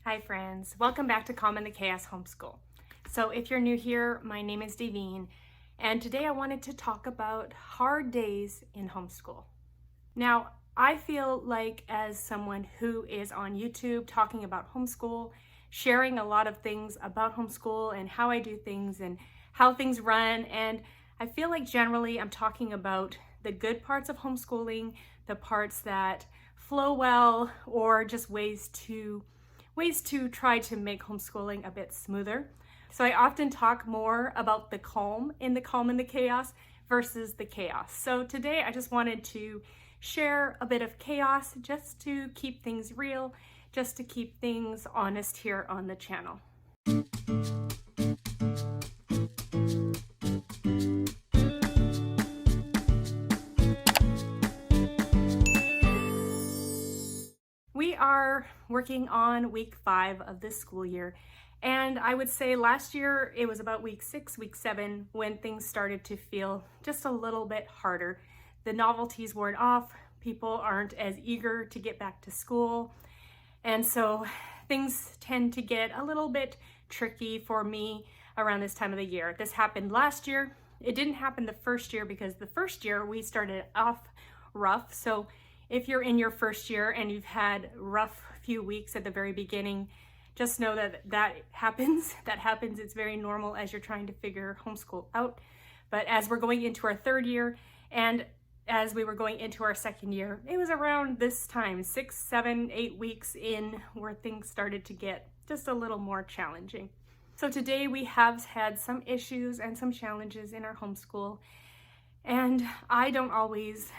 Hi friends, welcome back to Calm in the Chaos Homeschool. So if you're new here, my name is Devine, and today I wanted to talk about hard days in homeschool. Now, I feel like as someone who is on YouTube talking about homeschool, sharing a lot of things about homeschool and how I do things and how things run, and I feel like generally I'm talking about the good parts of homeschooling, the parts that flow well, or just ways to try to make homeschooling a bit smoother. So I often talk more about the calm in the chaos versus the chaos. So today I just wanted to share a bit of chaos just to keep things real, just to keep things honest here on the channel. We are working on week 5 of this school year, and I would say last year it was about week 6, week 7 when things started to feel just a little bit harder. The novelties worn off, people aren't as eager to get back to school, and so things tend to get a little bit tricky for me around this time of the year. This happened last year. It didn't happen the first year because the first year we started off rough. So if you're in your first year and you've had rough few weeks at the very beginning, just know that happens. That happens. It's very normal as you're trying to figure homeschool out. But as we're going into our third year and as we were going into our second year, it was around this time, 6, 7, 8 weeks in, where things started to get just a little more challenging. So today we have had some issues and some challenges in our homeschool, and I don't always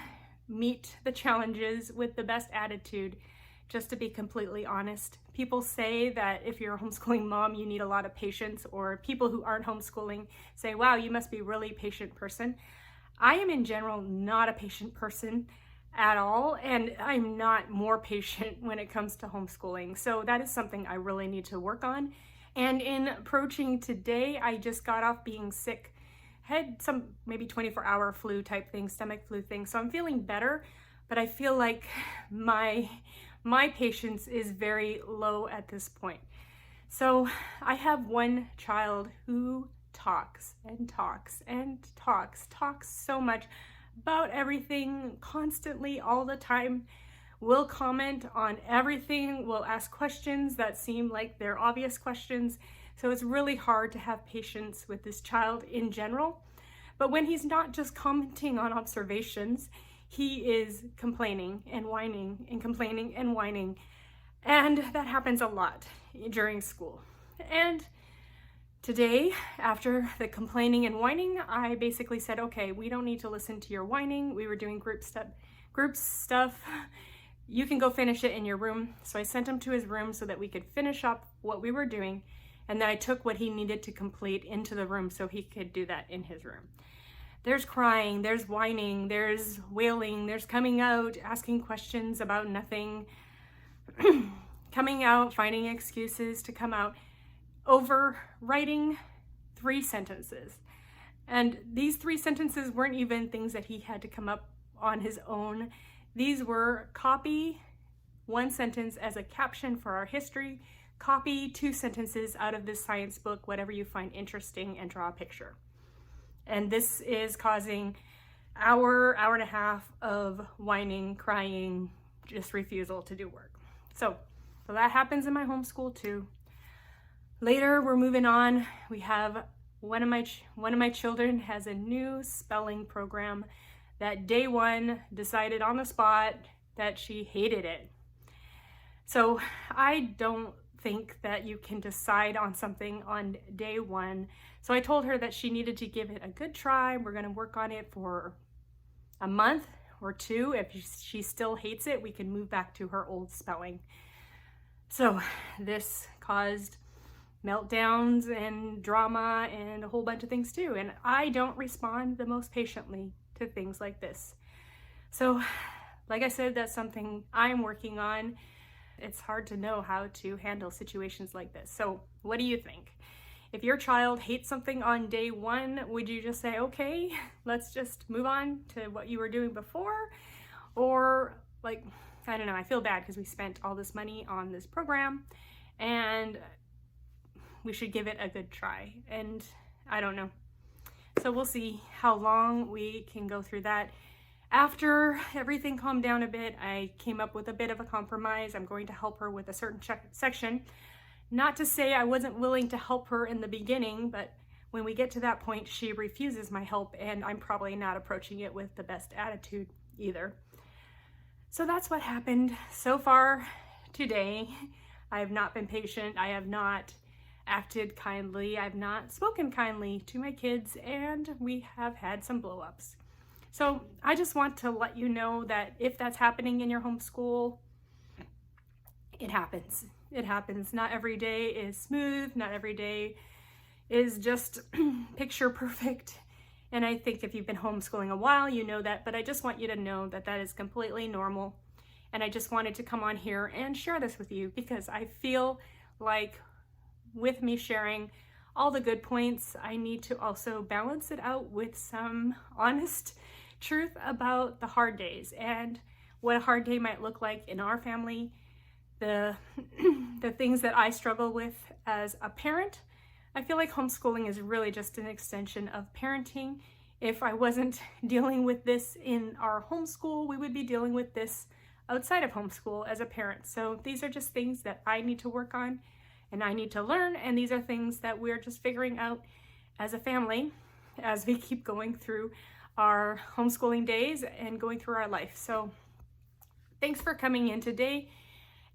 meet the challenges with the best attitude, just to be completely honest. People say that if you're a homeschooling mom, you need a lot of patience, or people who aren't homeschooling say, wow, you must be a really patient person. I am in general not a patient person at all, and I'm not more patient when it comes to homeschooling. So that is something I really need to work on. And in approaching today, I just got off being sick. Had some maybe 24-hour flu type thing, stomach flu thing. So I'm feeling better, but I feel like my patience is very low at this point. So I have one child who talks and talks and talks so much about everything constantly all the time. Will comment on everything, will ask questions that seem like they're obvious questions. So it's really hard to have patience with this child in general. But when he's not just commenting on observations, he is complaining and whining and complaining and whining. And that happens a lot during school. And today, after the complaining and whining, I basically said, okay, we don't need to listen to your whining. We were doing group stuff. You can go finish it in your room. So I sent him to his room so that we could finish up what we were doing. And then I took what he needed to complete into the room so he could do that in his room. There's crying, there's whining, there's wailing, there's coming out, asking questions about nothing, coming out, finding excuses to come out, over writing 3 sentences. And these 3 sentences weren't even things that he had to come up on his own. These were copy 1 sentence as a caption for our history, copy 2 sentences out of this science book, whatever you find interesting, and draw a picture. And this is causing hour and a half of whining, crying, just refusal to do work. So that happens in my homeschool too. Later, we're moving on. We have one of my children has a new spelling program that day 1 decided on the spot that she hated it. So I don't think that you can decide on something on day 1. So I told her that she needed to give it a good try. We're going to work on it for a month or 2. If she still hates it, we can move back to her old spelling. So this caused meltdowns and drama and a whole bunch of things too. And I don't respond the most patiently to things like this. So like I said, that's something I'm working on. It's hard to know how to handle situations like this. So what do you think? If your child hates something on day 1, would you just say, okay, let's just move on to what you were doing before? Or like, I don't know, I feel bad because we spent all this money on this program and we should give it a good try. And I don't know. So we'll see how long we can go through that. After everything calmed down a bit, I came up with a bit of a compromise. I'm going to help her with a certain section. Not to say I wasn't willing to help her in the beginning, but when we get to that point, she refuses my help, and I'm probably not approaching it with the best attitude either. So that's what happened so far today. I have not been patient. I have not acted kindly. I've not spoken kindly to my kids, and we have had some blow-ups. So I just want to let you know that if that's happening in your homeschool, it happens. It happens. Not every day is smooth. Not every day is just picture perfect. And I think if you've been homeschooling a while, you know that, but I just want you to know that that is completely normal. And I just wanted to come on here and share this with you because I feel like with me sharing all the good points, I need to also balance it out with some honest truth about the hard days and what a hard day might look like in our family, the things that I struggle with as a parent. I feel like homeschooling is really just an extension of parenting. If I wasn't dealing with this in our homeschool, we would be dealing with this outside of homeschool as a parent. So these are just things that I need to work on and I need to learn, and these are things that we're just figuring out as a family as we keep going through our homeschooling days and going through our life. So thanks for coming in today.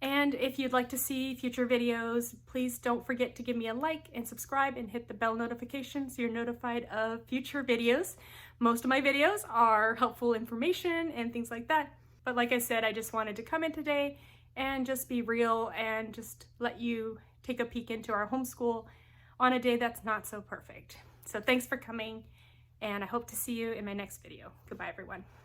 And if you'd like to see future videos, please don't forget to give me a like and subscribe and hit the bell notification so you're notified of future videos. Most of my videos are helpful information and things like that. But like I said, I just wanted to come in today and just be real and just let you take a peek into our homeschool on a day that's not so perfect. So thanks for coming, and I hope to see you in my next video. Goodbye, everyone.